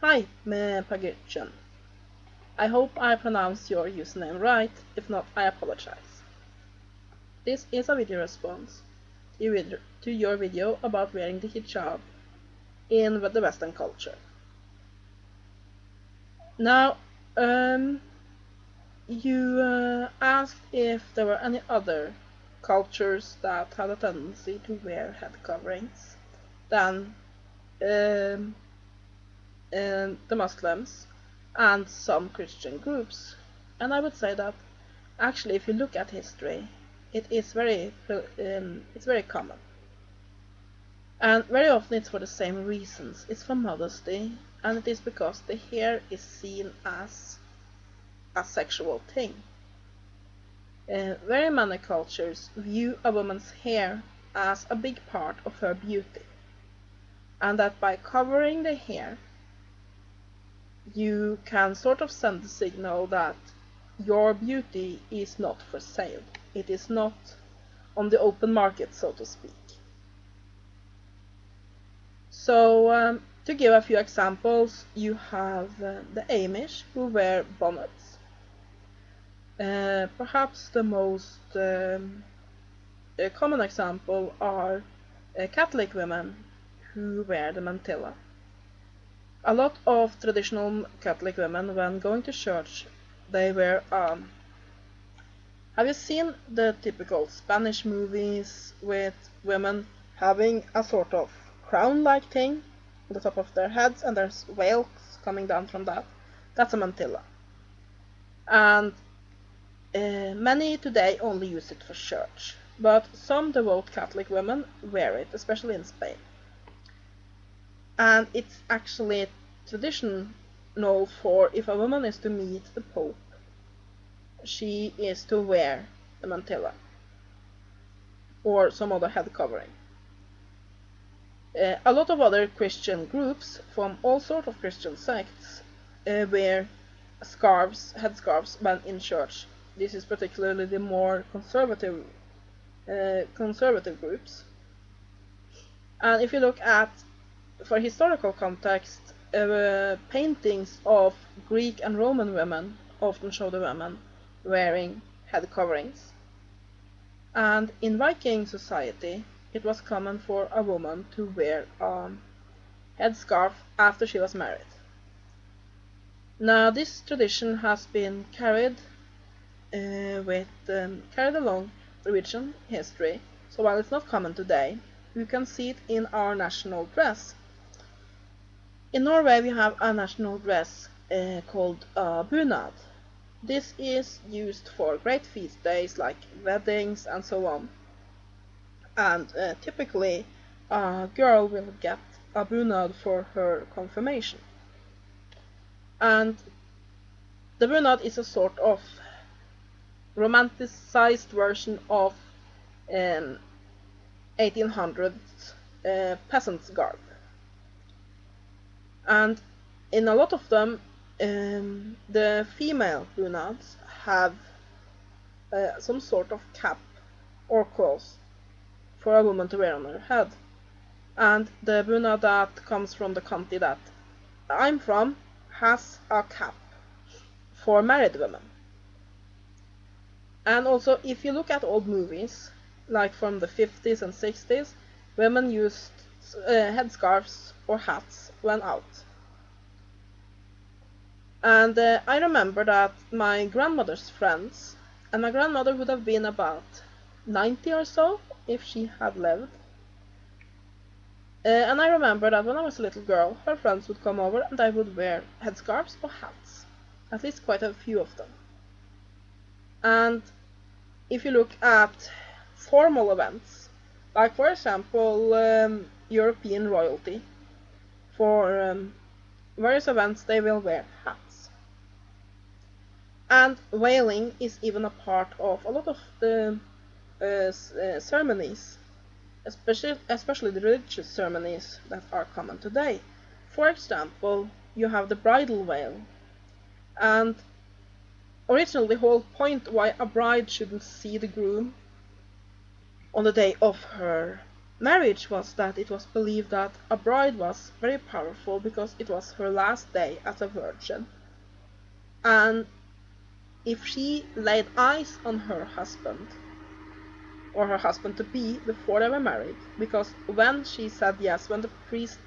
Hi, Pagyptsian. I hope I pronounced your username right. If not, I apologize. This is a video response to your video about wearing the hijab in the Western culture. Now, you asked if there were any other cultures that had a tendency to wear head coverings than um, the Muslims and some Christian groups. And I would say that actually, if you look at history, it's very common, and very often it's for the same reasons. It's for modesty, and it is because the hair is seen as a sexual thing. Very many cultures view a woman's hair as a big part of her beauty, and that by covering the hair, you can sort of send the signal that your beauty is not for sale. It is not on the open market, so to speak. So, to give a few examples, you have the Amish who wear bonnets. Perhaps the most common example are Catholic women who wear the mantilla. A lot of traditional Catholic women, when going to church, they wear have you seen the typical Spanish movies with women having a sort of crown-like thing on the top of their heads and there's veils coming down from that? That's a mantilla. And many today only use it for church, but some devout Catholic women wear it, especially in Spain. And it's actually traditional for if a woman is to meet the Pope, she is to wear the mantilla or some other head covering. A lot of other Christian groups from all sorts of Christian sects wear headscarves when in church. This is particularly the more conservative groups. And if you look at, for historical context, paintings of Greek and Roman women often show the women wearing head coverings. And in Viking society, it was common for a woman to wear a headscarf after she was married. Now, this tradition has been carried along Norwegian history, so while it's not common today, you can see it in our national dress. In Norway, we have a national dress called bunad. This is used for great feast days like weddings and so on. And typically, a girl will get a bunad for her confirmation. And the bunad is a sort of romanticized version of 1800s peasant's garb. And in a lot of them, the female bunads have some sort of cap or cloth for a woman to wear on her head. And the bunad that comes from the country that I'm from has a cap for married women. And also, if you look at old movies, like from the 50s and 60s, women used headscarves or hats when out. And I remember that my grandmother's friends, and my grandmother would have been about 90 or so if she had lived. And I remember that when I was a little girl, her friends would come over and I would wear headscarves or hats, at least quite a few of them. And if you look at formal events, like for example European royalty, for various events they will wear hats. And veiling is even a part of a lot of the ceremonies, especially the religious ceremonies that are common today. For example, you have the bridal veil, and originally the whole point why a bride shouldn't see the groom on the day of her marriage was that it was believed that a bride was very powerful because it was her last day as a virgin. And if she laid eyes on her husband, or her husband to be, before they were married, because when she said yes, when the priest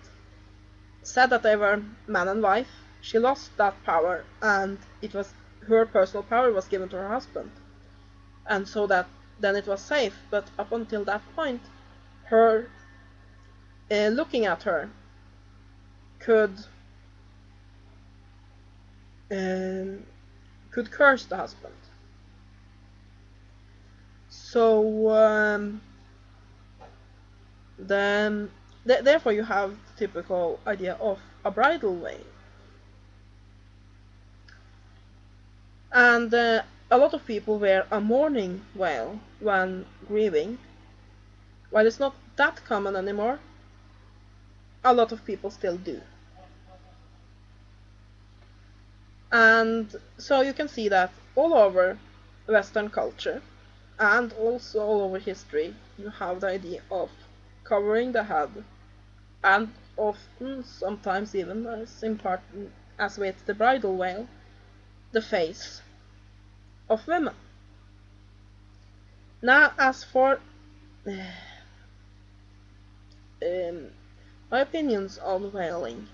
said that they were man and wife, she lost that power, and it was her personal power was given to her husband. And so that then it was safe, but up until that point, her looking at her could curse the husband. So therefore you have the typical idea of a bridal veil. And a lot of people wear a mourning veil when grieving. While it's not that common anymore, a lot of people still do. And so you can see that all over Western culture, and also all over history, you have the idea of covering the head, and often, sometimes even as important as with the bridal veil, the face of women. Now, as for my opinions on veiling,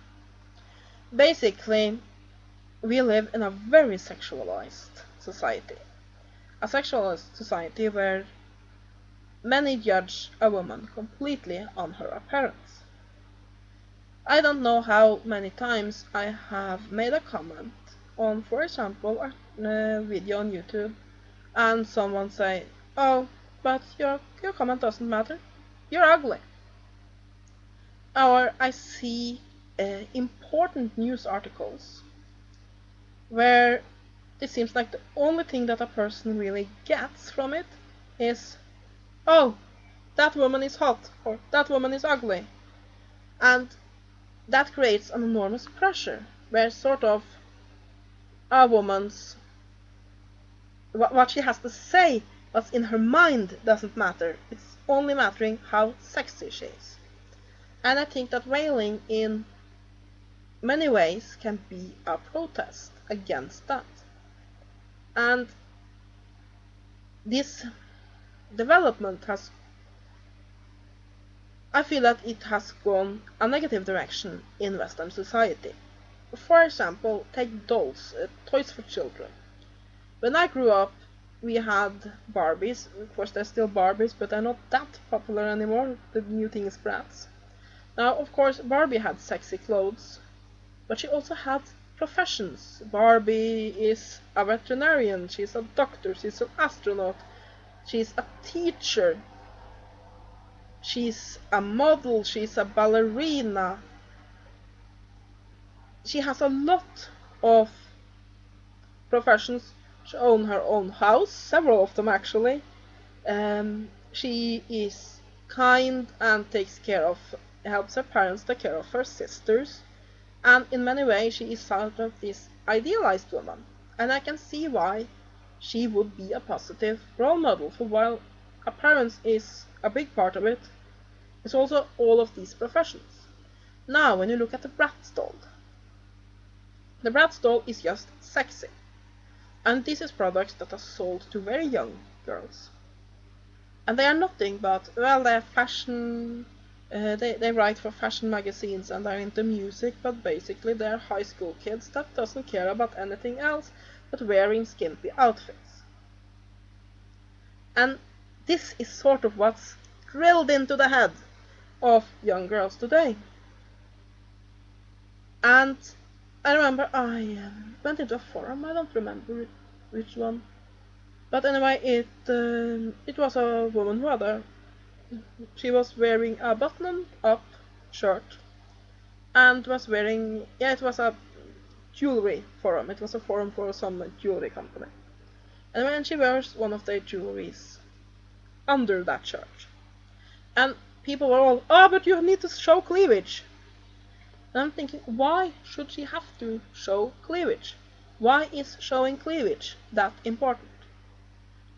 basically, we live in a very sexualized society. A sexualized society where many judge a woman completely on her appearance. I don't know how many times I have made a comment on, for example, a video on YouTube, and someone say, "Oh, but your comment doesn't matter. You're ugly." Or I see important news articles where it seems like the only thing that a person really gets from it is, "Oh, that woman is hot," or "that woman is ugly." And that creates an enormous pressure, where sort of a woman's, what she has to say, what's in her mind doesn't matter. It's only mattering how sexy she is. And I think that veiling in many ways can be a protest against that. And this development has, I feel that it has gone a negative direction in Western society. For example, take dolls, toys for children. When I grew up, we had Barbies. Of course, there's still Barbies, but they're not that popular anymore. The new thing is Bratz. Now, of course, Barbie had sexy clothes, but she also had professions. Barbie is a veterinarian, she's a doctor, she's an astronaut, she's a teacher, she's a model, she's a ballerina. She has a lot of professions. She owns her own house, several of them actually. She is kind and helps her parents take care of her sisters. And in many ways she is sort of this idealized woman. And I can see why she would be a positive role model, for while appearance is a big part of it, it's also all of these professions. Now, when you look at the Bratz doll, the Bratz doll is just sexy. And this is products that are sold to very young girls. And they are nothing but, well, they are fashion, they write for fashion magazines and they're into music, but basically they're high school kids that doesn't care about anything else but wearing skimpy outfits. And this is sort of what's drilled into the head of young girls today. And I remember I went into a forum, I don't remember which one, but anyway, it was a woman who she was wearing a button-up shirt and was wearing, it was a jewelry forum, it was a forum for some jewelry company. And when she wears one of their jewelries under that shirt, and people were all, "Oh, but you need to show cleavage." And I'm thinking, why should she have to show cleavage? Why is showing cleavage that important?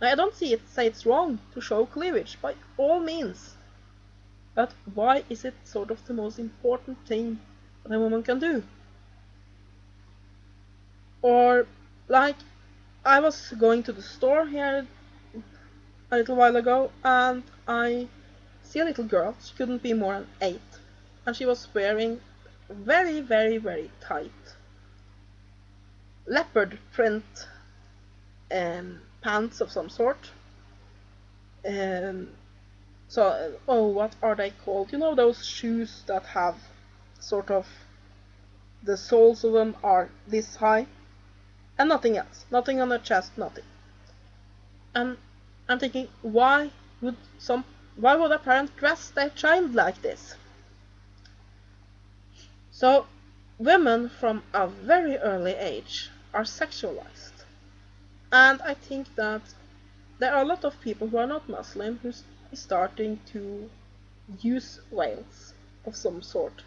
Now, I don't say it's wrong to show cleavage, by all means. but why is it sort of the most important thing that a woman can do? Or, like, I was going to the store here a little while ago, and I see a little girl. She couldn't be more than 8, and she was wearing very, very, very tight leopard print pants of some sort. Oh, what are they called? You know, those shoes that have sort of the soles of them are this high, and nothing else, nothing on the chest, nothing. And I'm thinking, would why would a parent dress their child like this? So, women from a very early age are sexualized, and I think that there are a lot of people who are not Muslim who are starting to use veils of some sort.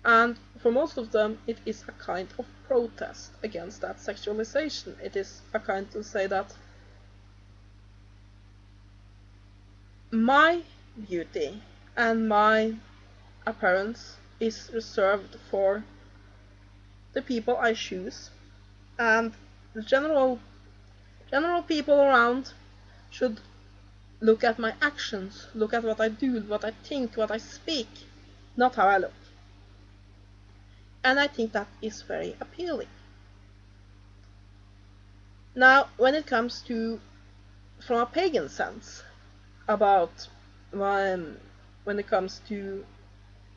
And for most of them, it is a kind of protest against that sexualization. It is a kind to say that my beauty and my appearance is reserved for the people I choose, and the general people around should look at my actions, look at what I do, what I think, what I speak, not how I look. And I think that is very appealing. Now, when it comes to, from a pagan sense, about when it comes to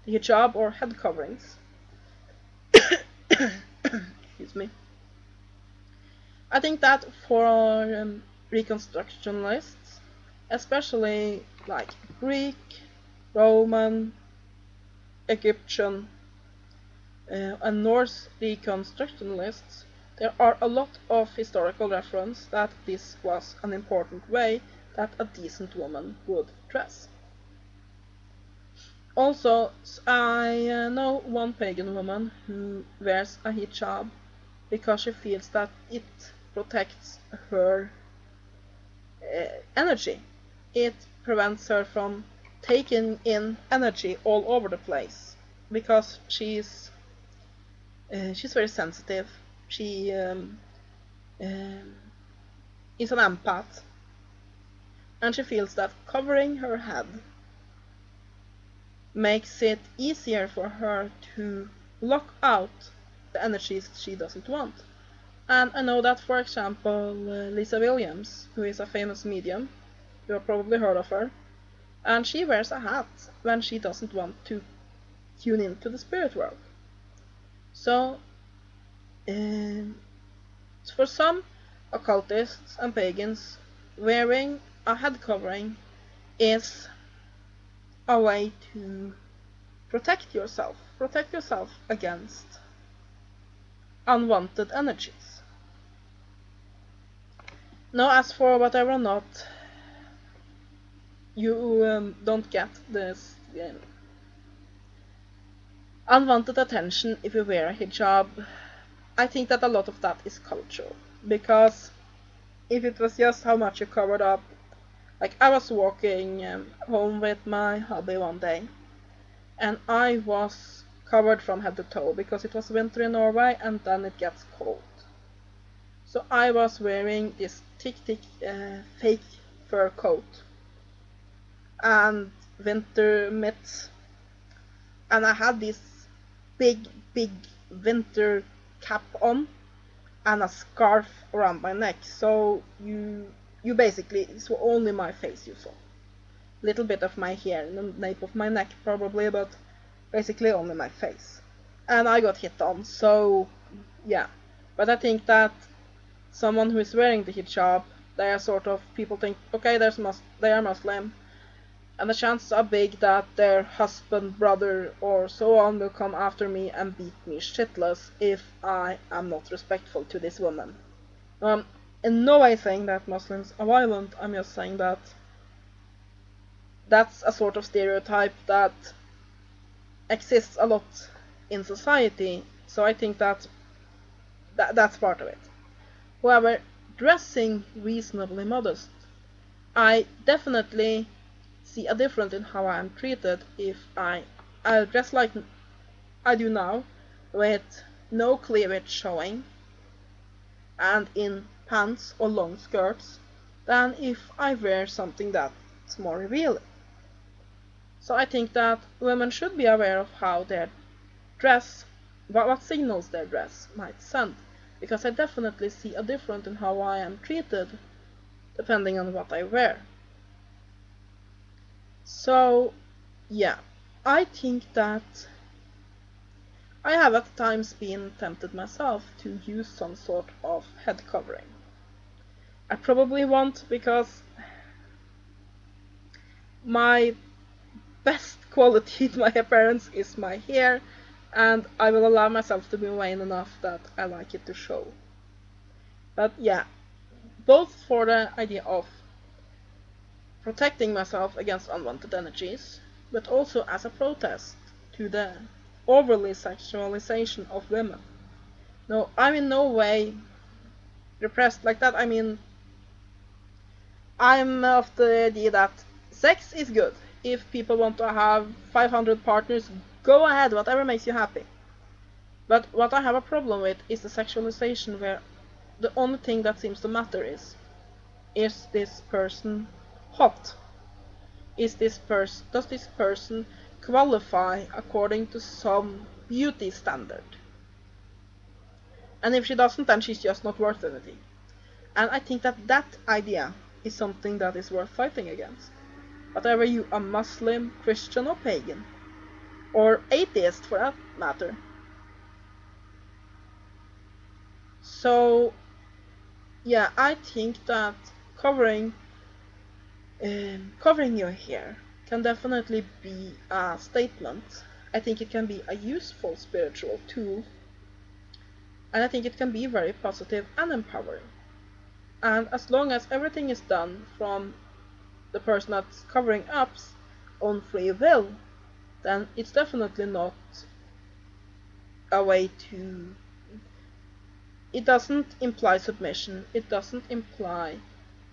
the hijab or head coverings, excuse me, I think that for reconstructionists, especially like Greek, Roman, Egyptian, and Norse reconstructionists, there are a lot of historical reference that this was an important way that a decent woman would dress. Also, I know one pagan woman who wears a hijab because she feels that it protects her energy. It prevents her from taking in energy all over the place, because she's very sensitive. She is an empath, and she feels that covering her head makes it easier for her to block out the energies she doesn't want. And I know that, for example, Lisa Williams, who is a famous medium, you have probably heard of her, and she wears a hat when she doesn't want to tune into the spirit world. So, for some occultists and pagans, wearing a head covering is a way to protect yourself against unwanted energies. Now, as for whatever or not you don't get this unwanted attention if you wear a hijab, I think that a lot of that is cultural. Because if it was just how much you covered up, like I was walking home with my hubby one day, and I was covered from head to toe because it was winter in Norway and then it gets cold. So I was wearing this thick fake fur coat and winter mitts, and I had this big winter cap on and a scarf around my neck. So you basically, it's only my face you saw. Little bit of my hair in the nape of my neck probably, but basically only my face. And I got hit on, so yeah. But I think that someone who is wearing the hijab, they are sort of, people think, okay, they are Muslim, and the chances are big that their husband, brother, or so on will come after me and beat me shitless if I am not respectful to this woman. In no way saying that Muslims are violent, I'm just saying that that's a sort of stereotype that exists a lot in society, so I think that that's part of it. However, dressing reasonably modest, I definitely see a difference in how I am treated if I dress like I do now, with no cleavage showing and in pants or long skirts, than if I wear something that's more revealing. So I think that women should be aware of how their dress, what signals their dress might send, because I definitely see a difference in how I am treated depending on what I wear. So yeah, I think that I have at times been tempted myself to use some sort of head covering. I probably won't, because my best quality in my appearance is my hair, and I will allow myself to be vain enough that I like it to show. But yeah, both for the idea of protecting myself against unwanted energies, but also as a protest to the overly sexualization of women. No, I'm in no way repressed like that. I mean, I'm of the idea that sex is good. If people want to have 500 partners, go ahead, whatever makes you happy. But what I have a problem with is the sexualization, where the only thing that seems to matter is this person hot? Does this person qualify according to some beauty standard? And if she doesn't, then she's just not worth anything. And I think that that idea is something that is worth fighting against. Whatever you are, Muslim, Christian or pagan, or atheist for that matter. So yeah, I think that covering your hair can definitely be a statement. I think it can be a useful spiritual tool, and I think it can be very positive and empowering. And as long as everything is done from the person that's covering up's own free will, then it's definitely not a way to... It doesn't imply submission, it doesn't imply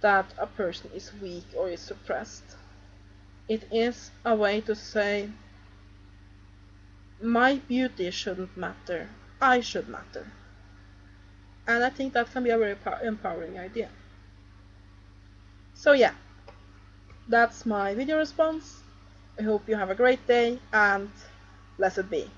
that a person is weak or is suppressed. It is a way to say, my beauty shouldn't matter, I should matter. And I think that can be a very empowering idea. So yeah, that's my video response. I hope you have a great day, and blessed be.